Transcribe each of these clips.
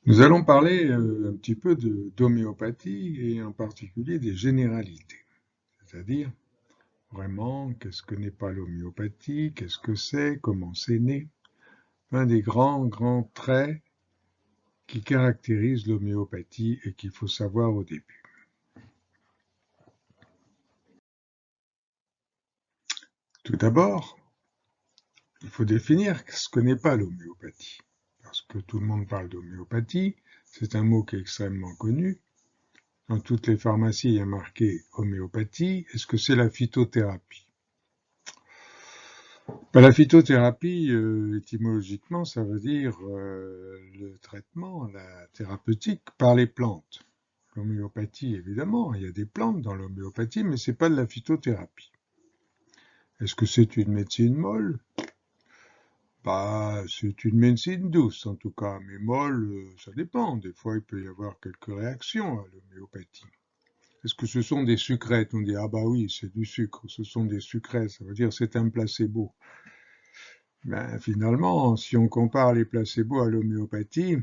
Nous allons parler un petit peu d'homéopathie et en particulier des généralités. C'est-à-dire, vraiment, qu'est-ce que n'est pas l'homéopathie, qu'est-ce que c'est, comment c'est né. Un des grands traits qui caractérisent l'homéopathie et qu'il faut savoir au début. Tout d'abord, il faut définir ce que n'est pas l'homéopathie. Parce que tout le monde parle d'homéopathie, c'est un mot qui est extrêmement connu. Dans toutes les pharmacies, il y a marqué homéopathie. Est-ce que c'est la phytothérapie? La phytothérapie, étymologiquement, ça veut dire le traitement, la thérapeutique par les plantes. L'homéopathie, évidemment, il y a des plantes dans l'homéopathie, mais c'est pas de la phytothérapie. Est-ce que c'est une médecine molle? C'est une médecine douce en tout cas, mais molle, ça dépend. Des fois, il peut y avoir quelques réactions à l'homéopathie. Est-ce que ce sont des sucrètes? On dit, ah bah oui, c'est du sucre, ce sont des sucrètes, ça veut dire c'est un placebo. Finalement, si on compare les placebos à l'homéopathie,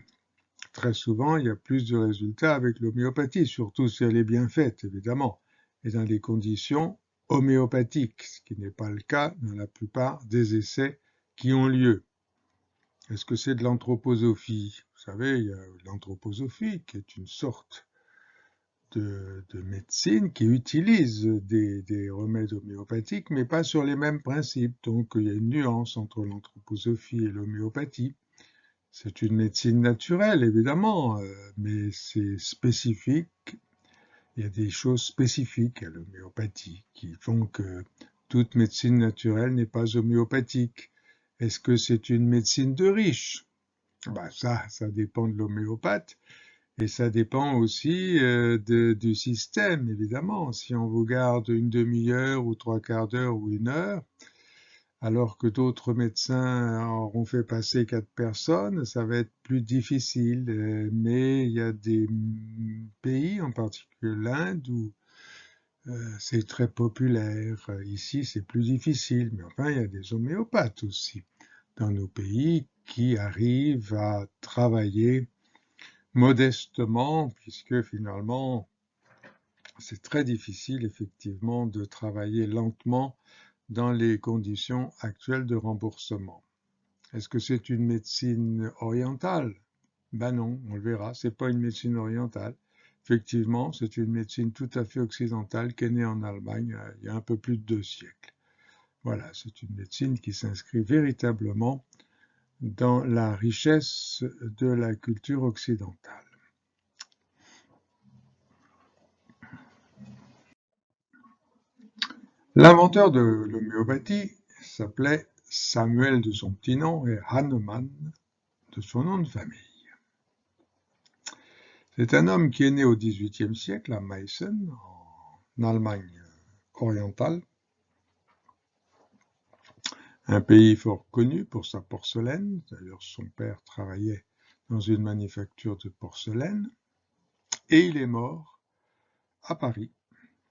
très souvent, il y a plus de résultats avec l'homéopathie, surtout si elle est bien faite, évidemment, et dans des conditions homéopathiques, ce qui n'est pas le cas dans la plupart des essais qui ont lieu. Est-ce que c'est de l'anthroposophie? Vous savez, il y a l'anthroposophie qui est une sorte de médecine qui utilise des remèdes homéopathiques, mais pas sur les mêmes principes. Donc, il y a une nuance entre l'anthroposophie et l'homéopathie. C'est une médecine naturelle, évidemment, mais c'est spécifique. Il y a des choses spécifiques à l'homéopathie qui font que toute médecine naturelle n'est pas homéopathique. Est-ce que c'est une médecine de riche? Ça dépend de l'homéopathe. Et ça dépend aussi du système, évidemment. Si on vous garde une demi-heure ou trois quarts d'heure ou une heure, alors que d'autres médecins auront fait passer 4 personnes, ça va être plus difficile. Mais il y a des pays, en particulier l'Inde, où c'est très populaire. Ici, c'est plus difficile. Mais enfin, il y a des homéopathes aussi dans nos pays qui arrivent à travailler modestement, puisque finalement, c'est très difficile effectivement de travailler lentement dans les conditions actuelles de remboursement. Est-ce que c'est une médecine orientale? Non, on le verra, c'est pas une médecine orientale. Effectivement, c'est une médecine tout à fait occidentale qui est née en Allemagne il y a un peu plus de 2 siècles. Voilà, c'est une médecine qui s'inscrit véritablement dans la richesse de la culture occidentale. L'inventeur de l'homéopathie s'appelait Samuel de son petit nom et Hahnemann de son nom de famille. C'est un homme qui est né au XVIIIe siècle à Meissen, en Allemagne orientale, un pays fort connu pour sa porcelaine. D'ailleurs, son père travaillait dans une manufacture de porcelaine. Et il est mort à Paris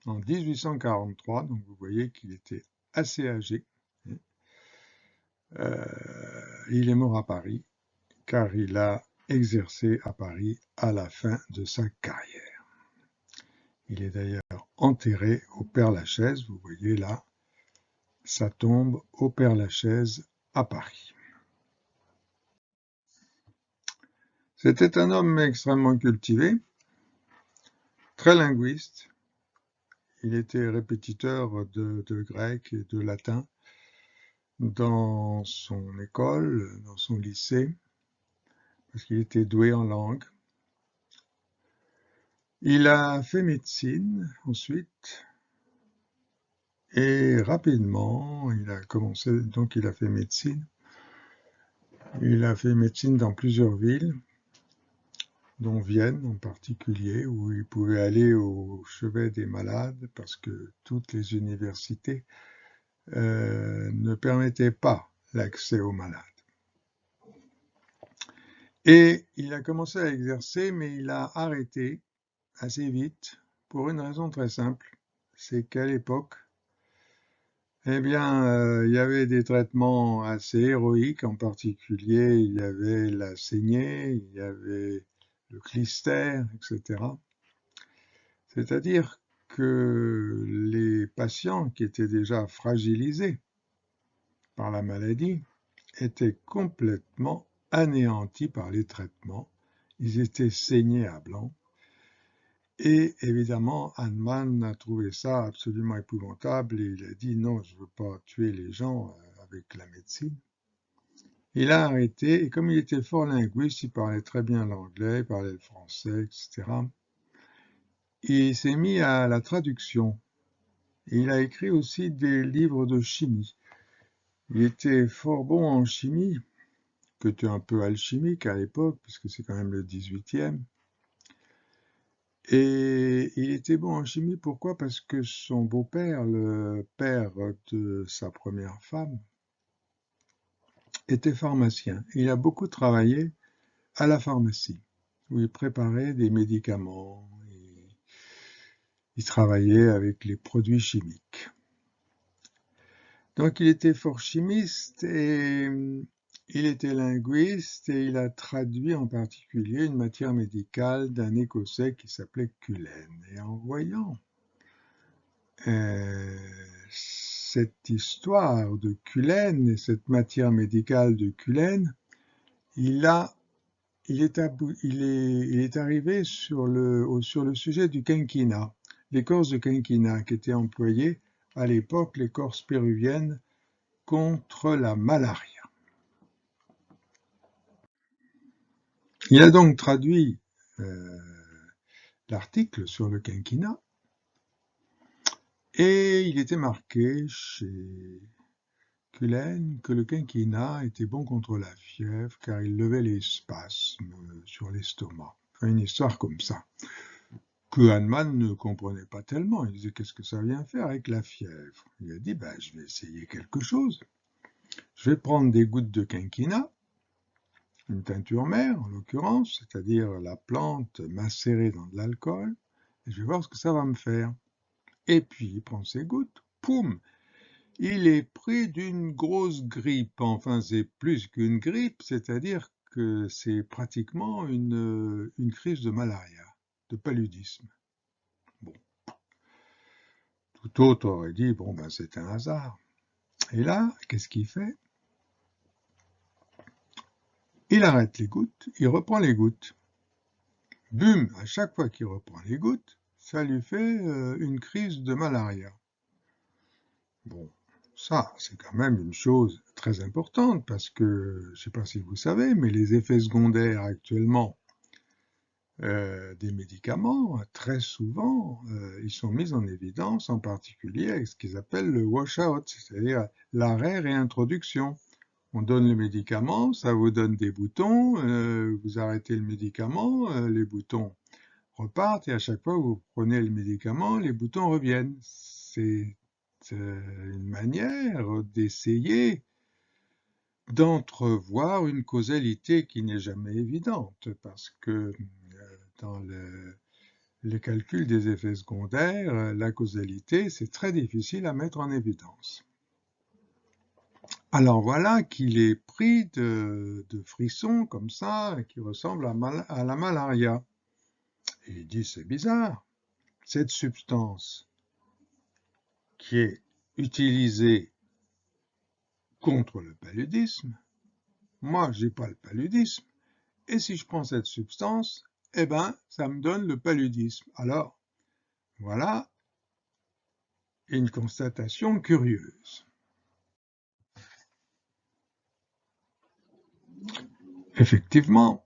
en 1843, donc vous voyez qu'il était assez âgé. Il est mort à Paris car il a exercé à Paris à la fin de sa carrière. Il est d'ailleurs enterré au Père-Lachaise, vous voyez là sa tombe au Père-Lachaise à Paris. C'était un homme extrêmement cultivé, très linguiste. Il était répétiteur de grec et de latin dans son école, dans son lycée, parce qu'il était doué en langue. Il a fait médecine ensuite, et rapidement, il a commencé, donc il a fait médecine. Il a fait médecine dans plusieurs villes, dont Vienne en particulier, où il pouvait aller au chevet des malades parce que toutes les universités ne permettaient pas l'accès aux malades. Et il a commencé à exercer, mais il a arrêté assez vite pour une raison très simple, c'est qu'à l'époque, Eh bien, il y avait des traitements assez héroïques, en particulier, il y avait la saignée, il y avait le clistère, etc. C'est-à-dire que les patients qui étaient déjà fragilisés par la maladie étaient complètement anéantis par les traitements. Ils étaient saignés à blanc. Et évidemment, Hahnemann a trouvé ça absolument épouvantable et il a dit non, je ne veux pas tuer les gens avec la médecine. Il a arrêté et comme il était fort linguiste, il parlait très bien l'anglais, il parlait le français, etc. Il s'est mis à la traduction. Et il a écrit aussi des livres de chimie. Il était fort bon en chimie, que tu es un peu alchimique à l'époque, puisque c'est quand même le 18e. Et il était bon en chimie, pourquoi? Parce que son beau-père, le père de sa première femme, était pharmacien. Il a beaucoup travaillé à la pharmacie, où il préparait des médicaments, il travaillait avec les produits chimiques. Donc il était fort chimiste et il était linguiste et il a traduit en particulier une matière médicale d'un Écossais qui s'appelait Cullen. Et en voyant cette histoire de Cullen et cette matière médicale de Cullen, il est arrivé sur le sujet du quinquina, l'écorce de quinquina qui était employée à l'époque, l'écorce péruvienne, contre la malaria. Il a donc traduit l'article sur le quinquina et il était marqué chez Cullen que le quinquina était bon contre la fièvre car il levait les spasmes sur l'estomac. Une histoire comme ça que Hahnemann ne comprenait pas tellement. Il disait qu'est-ce que ça vient faire avec la fièvre? Il a dit je vais essayer quelque chose. Je vais prendre des gouttes de quinquina, une teinture mère en l'occurrence, c'est-à-dire la plante macérée dans de l'alcool, et je vais voir ce que ça va me faire. Et puis il prend ses gouttes, poum, il est pris d'une grosse grippe. Enfin, c'est plus qu'une grippe, c'est-à-dire que c'est pratiquement une crise de malaria, de paludisme. Bon, tout autre aurait dit, bon, c'est un hasard. Et là, qu'est-ce qu'il fait? Il arrête les gouttes, il reprend les gouttes. Bum, à chaque fois qu'il reprend les gouttes, ça lui fait une crise de malaria. Bon, ça, c'est quand même une chose très importante parce que, je ne sais pas si vous savez, mais les effets secondaires actuellement des médicaments, très souvent, ils sont mis en évidence, en particulier avec ce qu'ils appellent le wash-out, c'est-à-dire l'arrêt-réintroduction. On donne le médicament, ça vous donne des boutons, vous arrêtez le médicament, les boutons repartent et à chaque fois que vous prenez le médicament, les boutons reviennent. C'est une manière d'essayer d'entrevoir une causalité qui n'est jamais évidente parce que dans le calcul des effets secondaires, la causalité, c'est très difficile à mettre en évidence. Alors voilà qu'il est pris de frissons comme ça, qui ressemblent à la malaria. Et il dit, c'est bizarre, cette substance qui est utilisée contre le paludisme, moi, j'ai pas le paludisme, et si je prends cette substance, eh ben, ça me donne le paludisme. Alors, voilà une constatation curieuse. Effectivement,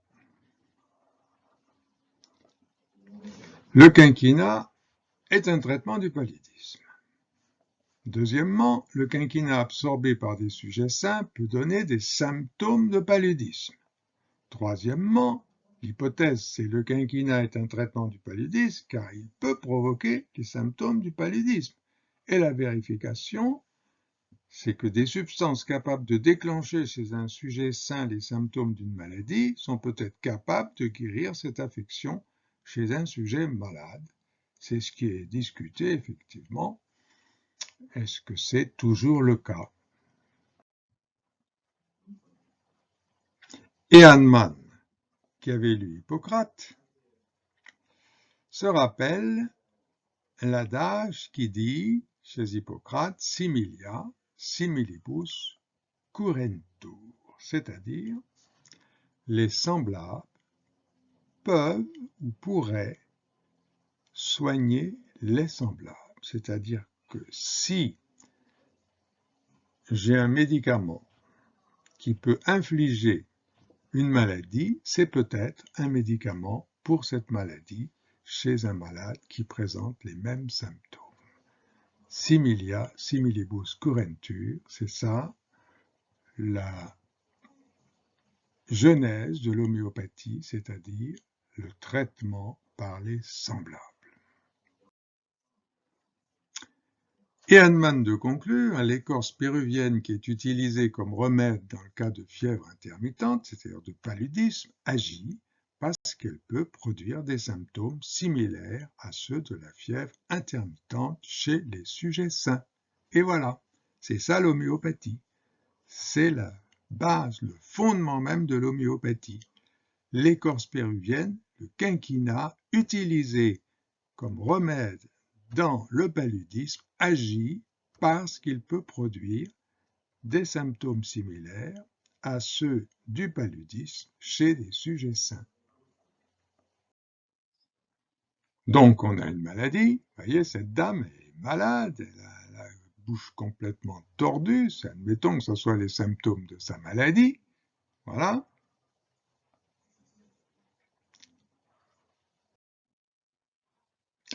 le quinquina est un traitement du paludisme. Deuxièmement, le quinquina absorbé par des sujets sains peut donner des symptômes de paludisme. Troisièmement, l'hypothèse, c'est que le quinquina est un traitement du paludisme car il peut provoquer les symptômes du paludisme. Et la vérification, c'est que des substances capables de déclencher chez un sujet sain les symptômes d'une maladie sont peut-être capables de guérir cette affection chez un sujet malade. C'est ce qui est discuté effectivement Est-ce que c'est toujours le cas? Et Hahnemann, qui avait lu Hippocrate, se rappelle l'adage qui dit, chez Hippocrate, similia, similibus, curentur, c'est-à-dire les semblables peuvent ou pourraient soigner les semblables. C'est-à-dire que si j'ai un médicament qui peut infliger une maladie, c'est peut-être un médicament pour cette maladie chez un malade qui présente les mêmes symptômes. Similia, similibus curentur, c'est ça la genèse de l'homéopathie, c'est-à-dire le traitement par les semblables. Et Hahnemann de conclure, l'écorce péruvienne qui est utilisée comme remède dans le cas de fièvre intermittente, c'est-à-dire de paludisme, agit parce qu'elle peut produire des symptômes similaires à ceux de la fièvre intermittente chez les sujets sains. Et voilà, c'est ça l'homéopathie. C'est la base, le fondement même de l'homéopathie. L'écorce péruvienne, le quinquina, utilisé comme remède dans le paludisme, agit parce qu'il peut produire des symptômes similaires à ceux du paludisme chez des sujets sains. Donc on a une maladie, vous voyez, cette dame est malade, elle a la bouche complètement tordue, admettons que ce soit les symptômes de sa maladie, voilà.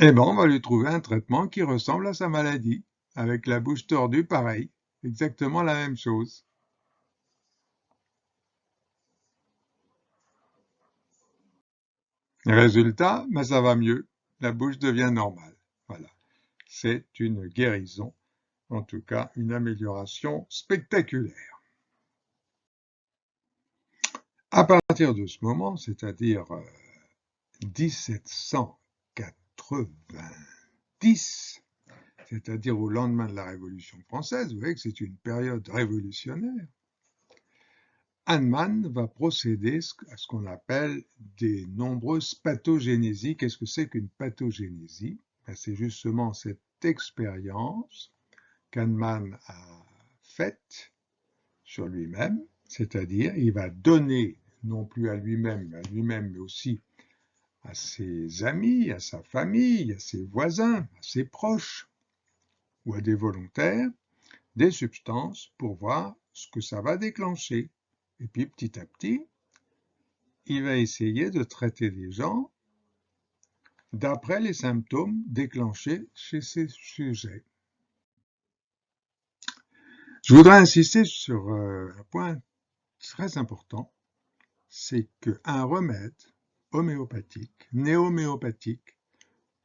Eh bien, on va lui trouver un traitement qui ressemble à sa maladie, avec la bouche tordue, pareil, exactement la même chose. Résultat, ben ça va mieux, la bouche devient normale. Voilà, c'est une guérison, en tout cas une amélioration spectaculaire. À partir de ce moment, c'est-à-dire 1790, c'est-à-dire au lendemain de la Révolution française, vous voyez que c'est une période révolutionnaire, Hahnemann va procéder à ce qu'on appelle des nombreuses pathogénésies. Qu'est-ce que c'est qu'une pathogénésie? C'est justement cette expérience qu'Hahnemann a faite sur lui-même, c'est-à-dire il va donner non plus à lui-même, mais aussi à ses amis, à sa famille, à ses voisins, à ses proches ou à des volontaires, des substances pour voir ce que ça va déclencher. Et puis petit à petit, il va essayer de traiter les gens d'après les symptômes déclenchés chez ces sujets. Je voudrais insister sur un point très important, c'est qu'un remède homéopathique n'est homéopathique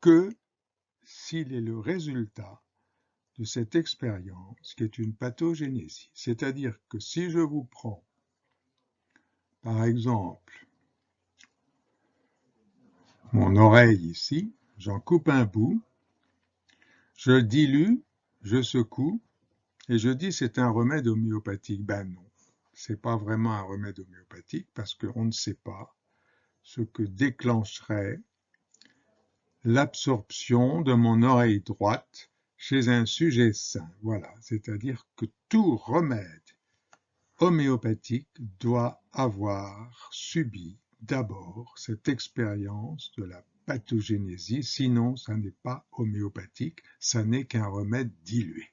que s'il est le résultat de cette expérience qui est une pathogénésie. C'est-à-dire que si je vous prends, par exemple, mon oreille ici, j'en coupe un bout, je le dilue, je secoue, et je dis c'est un remède homéopathique. Ben non, c'est pas vraiment un remède homéopathique parce qu'on ne sait pas ce que déclencherait l'absorption de mon oreille droite chez un sujet sain. Voilà, c'est-à-dire que tout remède homéopathique doit avoir subi d'abord cette expérience de la pathogénésie, sinon ça n'est pas homéopathique, ça n'est qu'un remède dilué.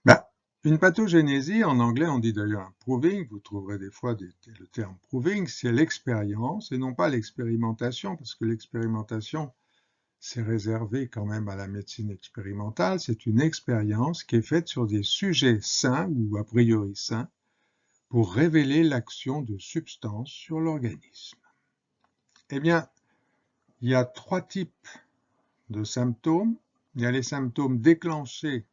Ben, une pathogénésie, en anglais on dit d'ailleurs un proving, vous trouverez des fois le terme proving, c'est l'expérience et non pas l'expérimentation, parce que l'expérimentation, c'est réservé quand même à la médecine expérimentale, c'est une expérience qui est faite sur des sujets sains ou a priori sains pour révéler l'action de substances sur l'organisme. Eh bien, il y a trois types de symptômes. Il y a les symptômes déclenchés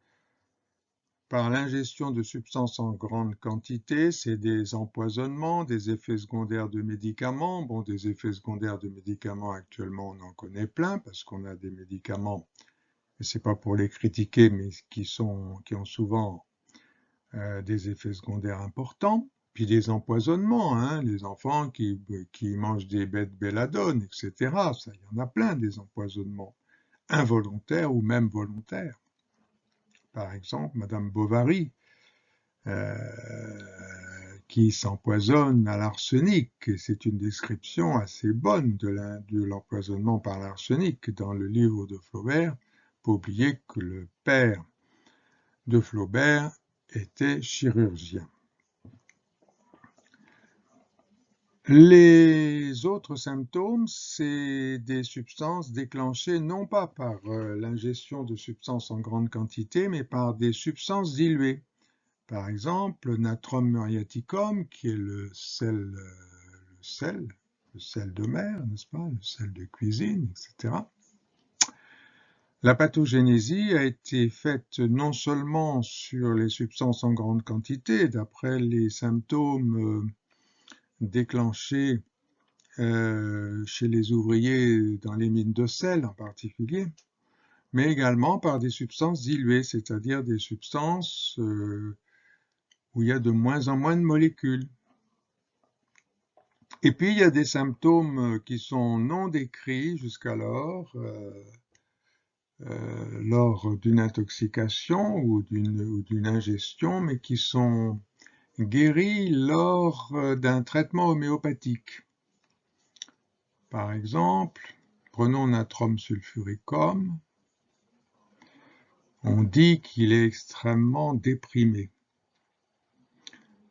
par l'ingestion de substances en grande quantité, c'est des empoisonnements, des effets secondaires de médicaments. Bon, des effets secondaires de médicaments, actuellement, on en connaît plein, parce qu'on a des médicaments, et c'est pas pour les critiquer, mais qui ont souvent des effets secondaires importants. Puis des empoisonnements, hein, les enfants qui mangent des bêtes belladone, etc. Ça, il y en a plein, des empoisonnements involontaires ou même volontaires. Par exemple, Madame Bovary, euh, qui s'empoisonne à l'arsenic. Et c'est une description assez bonne de l'empoisonnement par l'arsenic dans le livre de Flaubert. Faut oublier que le père de Flaubert était chirurgien. Les autres symptômes, c'est des substances déclenchées non pas par l'ingestion de substances en grande quantité, mais par des substances diluées. Par exemple, le natrum muriaticum, qui est le sel de mer, n'est-ce pas, le sel de cuisine, etc. La pathogénésie a été faite non seulement sur les substances en grande quantité, d'après les symptômes déclenchés chez les ouvriers dans les mines de sel en particulier, mais également par des substances diluées, c'est-à-dire des substances où il y a de moins en moins de molécules. Et puis il y a des symptômes qui sont non décrits jusqu'alors lors d'une intoxication ou d'une ingestion, mais qui sont guéris lors d'un traitement homéopathique. Par exemple, prenons natrum sulfuricum, on dit qu'il est extrêmement déprimé.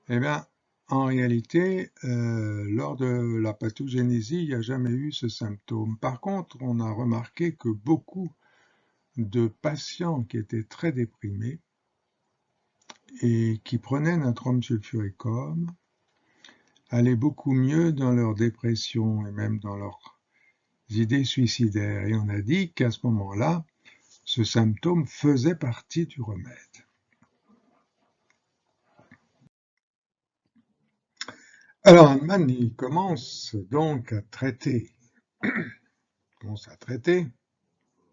Eh bien, en réalité, lors de la pathogénésie, il n'y a jamais eu ce symptôme. Par contre, on a remarqué que beaucoup de patients qui étaient très déprimés et qui prenaient natrum sulfuricum allaient beaucoup mieux dans leur dépression et même dans leurs idées suicidaires. Et on a dit qu'à ce moment-là, ce symptôme faisait partie du remède. Alors Hahnemann, il commence donc à traiter.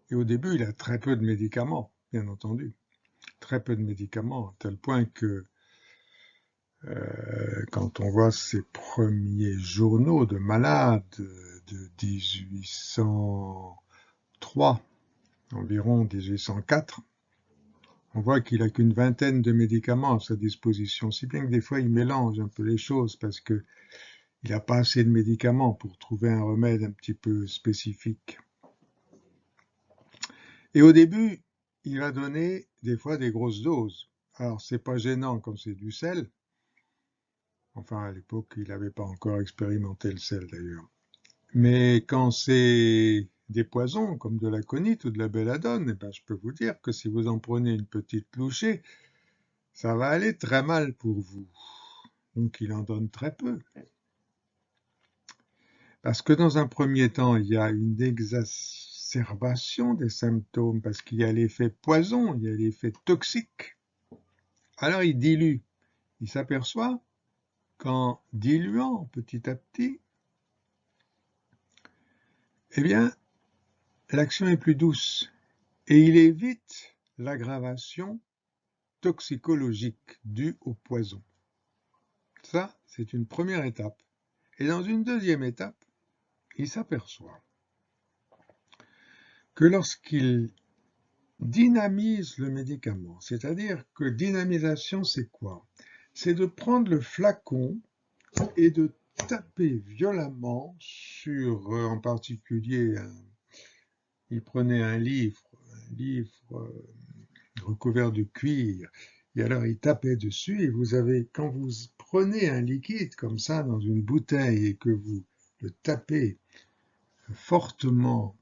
Et au début, il a très peu de médicaments, bien entendu. Très peu de médicaments, à tel point que quand on voit ses premiers journaux de malades de 1803, environ 1804, on voit qu'il n'a qu'une vingtaine de médicaments à sa disposition, si bien que des fois il mélange un peu les choses parce que il n'a pas assez de médicaments pour trouver un remède un petit peu spécifique. Et au début, il va donner des fois des grosses doses. Alors c'est pas gênant quand c'est du sel. Enfin, à l'époque, il n'avait pas encore expérimenté le sel d'ailleurs. Mais quand c'est des poisons, comme de l'aconite ou de la belladone, eh ben, je peux vous dire que si vous en prenez une petite louchée, ça va aller très mal pour vous. Donc il en donne très peu. Parce que dans un premier temps, il y a une exacerbation des symptômes, parce qu'il y a l'effet poison, il y a l'effet toxique. Alors il dilue. Il s'aperçoit qu'en diluant petit à petit, eh bien, l'action est plus douce et il évite l'aggravation toxicologique due au poison. Ça, c'est une première étape. Et dans une deuxième étape, il s'aperçoit que lorsqu'il dynamise le médicament, c'est-à-dire que dynamisation, c'est quoi? C'est de prendre le flacon et de taper violemment sur, en particulier, il prenait un livre recouvert de cuir, et alors il tapait dessus, et vous avez, quand vous prenez un liquide comme ça dans une bouteille et que vous le tapez fortement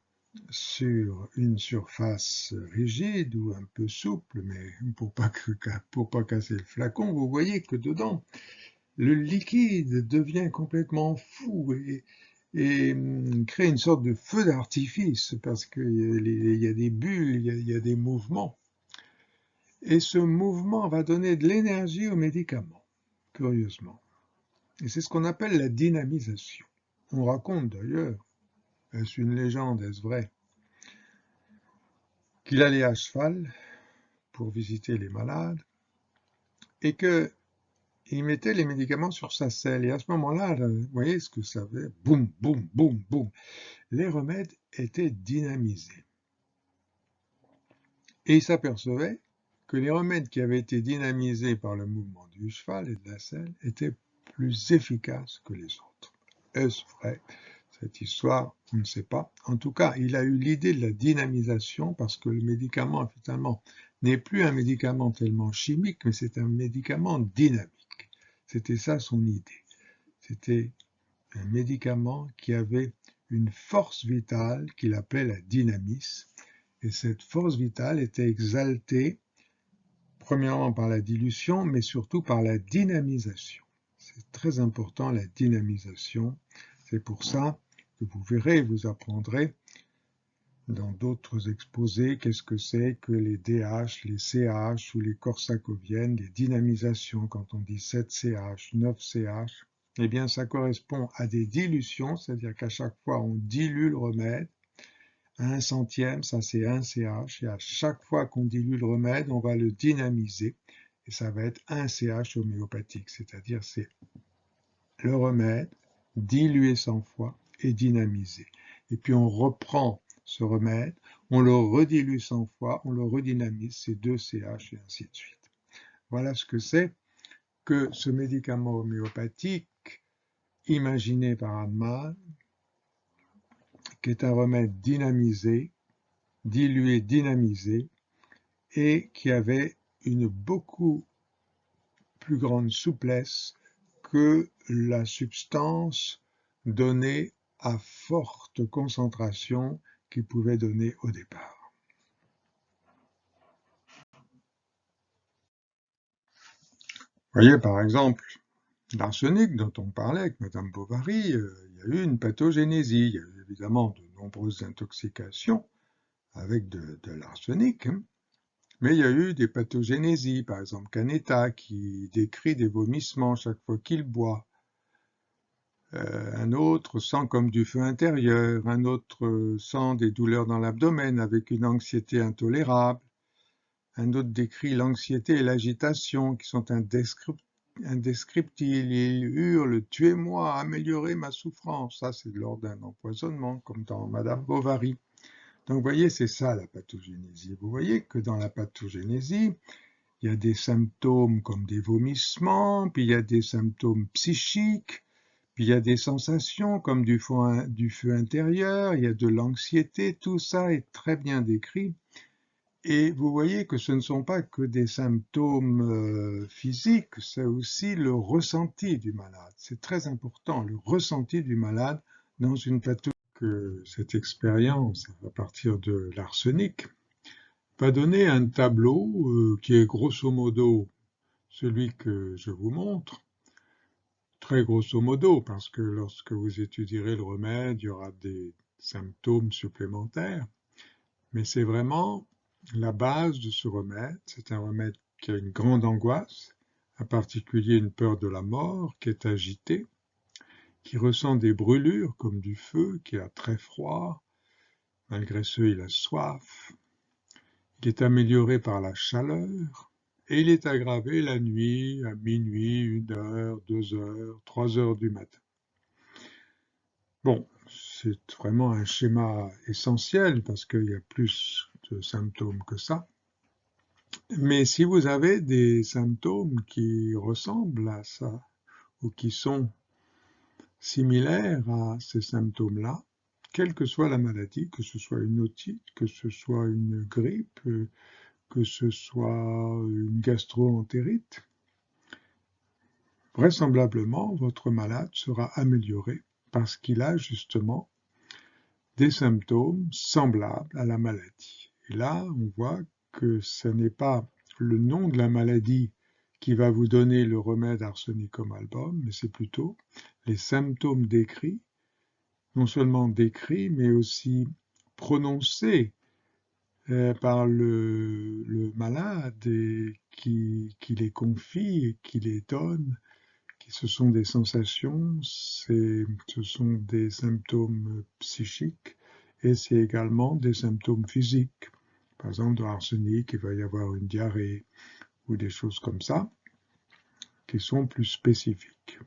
sur une surface rigide ou un peu souple, mais pour pas casser le flacon, vous voyez que dedans, le liquide devient complètement fou et crée une sorte de feu d'artifice parce qu'il y a des bulles, il y a des mouvements. Et ce mouvement va donner de l'énergie au médicament, curieusement. Et c'est ce qu'on appelle la dynamisation. On raconte d'ailleurs, est-ce une légende, est-ce vrai, qu'il allait à cheval pour visiter les malades et qu'il mettait les médicaments sur sa selle. Et à ce moment-là, vous voyez ce que ça fait? Boum, boum, boum, boum. Les remèdes étaient dynamisés. Et il s'apercevait que les remèdes qui avaient été dynamisés par le mouvement du cheval et de la selle étaient plus efficaces que les autres. Est-ce vrai? Cette histoire, on ne sait pas. En tout cas, il a eu l'idée de la dynamisation parce que le médicament, finalement, n'est plus un médicament tellement chimique, mais c'est un médicament dynamique. C'était ça son idée. C'était un médicament qui avait une force vitale qu'il appelait la dynamis. Et cette force vitale était exaltée, premièrement par la dilution, mais surtout par la dynamisation. C'est très important, la dynamisation. C'est pour ça que vous verrez, vous apprendrez dans d'autres exposés qu'est-ce que c'est que les DH, les CH ou les corsacoviennes, les dynamisations. Quand on dit 7CH, 9CH, eh bien ça correspond à des dilutions, c'est-à-dire qu'à chaque fois on dilue le remède. 1 centième, ça c'est 1 CH, et à chaque fois qu'on dilue le remède, on va le dynamiser, et ça va être 1 CH homéopathique, c'est-à-dire c'est le remède dilué 100 fois et dynamisé. Et puis on reprend ce remède, on le redilue 100 fois, on le redynamise, c'est 2 CH et ainsi de suite. Voilà ce que c'est que ce médicament homéopathique imaginé par Hahnemann, qui est un remède dynamisé, dilué, dynamisé, et qui avait une beaucoup plus grande souplesse que la substance donnée à forte concentration qu'il pouvait donner au départ. Vous voyez par exemple l'arsenic dont on parlait avec Madame Bovary, il y a eu une pathogénésie, il y a eu évidemment de nombreuses intoxications avec de l'arsenic, hein. Mais il y a eu des pathogénésies, par exemple Canetta qui décrit des vomissements chaque fois qu'il boit. Un autre sent comme du feu intérieur, un autre sent des douleurs dans l'abdomen avec une anxiété intolérable. Un autre décrit l'anxiété et l'agitation qui sont indescriptibles. Il hurle « Tuez-moi, améliorez ma souffrance ». Ça, c'est lors d'un empoisonnement, comme dans Madame Bovary. Donc, vous voyez, c'est ça la pathogénésie. Vous voyez que dans la pathogénésie, il y a des symptômes comme des vomissements, puis il y a des symptômes psychiques, puis il y a des sensations comme du feu intérieur, il y a de l'anxiété, tout ça est très bien décrit. Et vous voyez que ce ne sont pas que des symptômes physiques, c'est aussi le ressenti du malade. C'est très important, le ressenti du malade dans une pathologie. Cette expérience, à partir de l'arsenic, va donner un tableau qui est grosso modo celui que je vous montre, très grosso modo, parce que lorsque vous étudierez le remède, il y aura des symptômes supplémentaires, mais c'est vraiment la base de ce remède. C'est un remède qui a une grande angoisse, en particulier une peur de la mort, qui est agitée, qui ressent des brûlures comme du feu, qui a très froid, malgré ce il a soif, il est amélioré par la chaleur, et il est aggravé la nuit, à minuit, 1 heure, 2 heures, 3 heures du matin. Bon, c'est vraiment un schéma essentiel parce qu'il y a plus de symptômes que ça. Mais si vous avez des symptômes qui ressemblent à ça ou qui sont similaires à ces symptômes-là, quelle que soit la maladie, que ce soit une otite, que ce soit une grippe, que ce soit une gastro-entérite, vraisemblablement, votre malade sera amélioré parce qu'il a justement des symptômes semblables à la maladie. Et là, on voit que ce n'est pas le nom de la maladie qui va vous donner le remède arsenicum album, mais c'est plutôt les symptômes décrits, non seulement décrits, mais aussi prononcés par le malade et qui les confie et qui les donne. Ce sont des sensations, ce sont des symptômes psychiques et c'est également des symptômes physiques. Par exemple, dans l'arsenic, il va y avoir une diarrhée ou des choses comme ça qui sont plus spécifiques.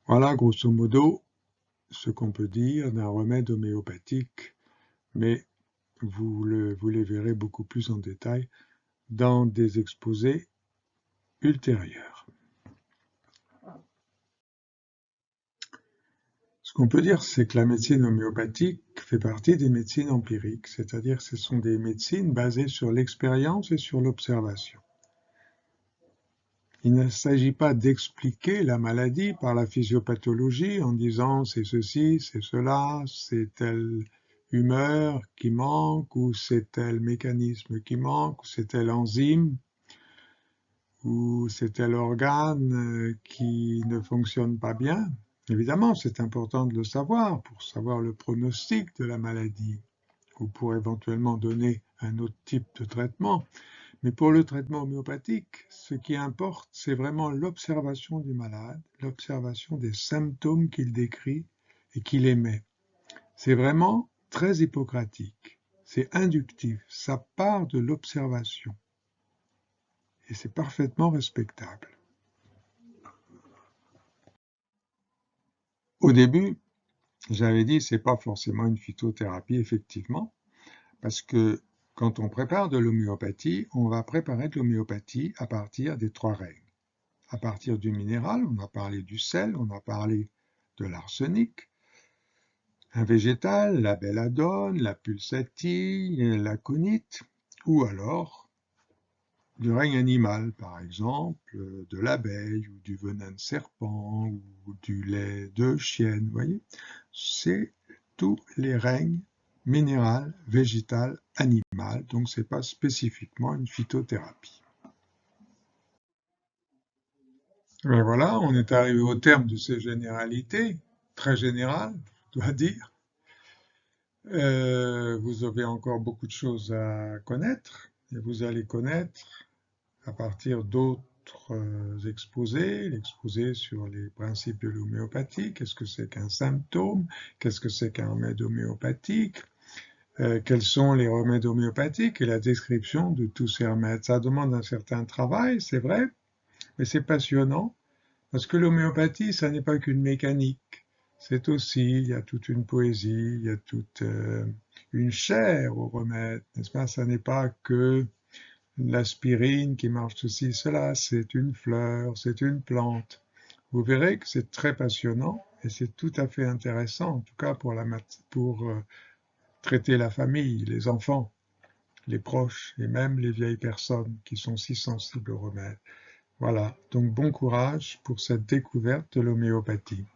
Voilà, grosso modo, ce qu'on peut dire d'un remède homéopathique, mais vous les verrez beaucoup plus en détail dans des exposés ultérieurs. Ce qu'on peut dire, c'est que la médecine homéopathique fait partie des médecines empiriques, c'est-à-dire que ce sont des médecines basées sur l'expérience et sur l'observation. Il ne s'agit pas d'expliquer la maladie par la physiopathologie en disant c'est ceci, c'est cela, c'est telle humeur qui manque, ou c'est tel mécanisme qui manque, ou c'est tel enzyme, ou c'est tel organe qui ne fonctionne pas bien. Évidemment, c'est important de le savoir pour savoir le pronostic de la maladie ou pour éventuellement donner un autre type de traitement. Mais pour le traitement homéopathique, ce qui importe, c'est vraiment l'observation du malade, l'observation des symptômes qu'il décrit et qu'il émet. C'est vraiment très hippocratique, c'est inductif, ça part de l'observation et c'est parfaitement respectable. Au début, j'avais dit c'est pas forcément une phytothérapie, effectivement, parce que quand on prépare de l'homéopathie, on va préparer de l'homéopathie à partir des 3 règles. À partir du minéral, on a parlé du sel, on a parlé de l'arsenic, un végétal, la belladone, la pulsatille, l'aconite, ou alors du règne animal, par exemple, de l'abeille, ou du venin de serpent, ou du lait de chienne, vous voyez. C'est tous les règnes minéral, végétal, animal, donc c'est pas spécifiquement une phytothérapie. Mais voilà, on est arrivé au terme de ces généralités, très générales, je dois dire. Vous avez encore beaucoup de choses à connaître, et vous allez connaître à partir d'autres exposés, l'exposé sur les principes de l'homéopathie, qu'est-ce que c'est qu'un symptôme, qu'est-ce que c'est qu'un remède homéopathique, quels sont les remèdes homéopathiques et la description de tous ces remèdes. Ça demande un certain travail, c'est vrai, mais c'est passionnant, parce que l'homéopathie, ça n'est pas qu'une mécanique. C'est aussi, il y a toute une poésie, il y a toute une chair au remède, n'est-ce pas? Ça n'est pas que l'aspirine qui marche ceci, cela, c'est une fleur, c'est une plante. Vous verrez que c'est très passionnant et c'est tout à fait intéressant, en tout cas pour traiter la famille, les enfants, les proches et même les vieilles personnes qui sont si sensibles au remède. Voilà, donc bon courage pour cette découverte de l'homéopathie.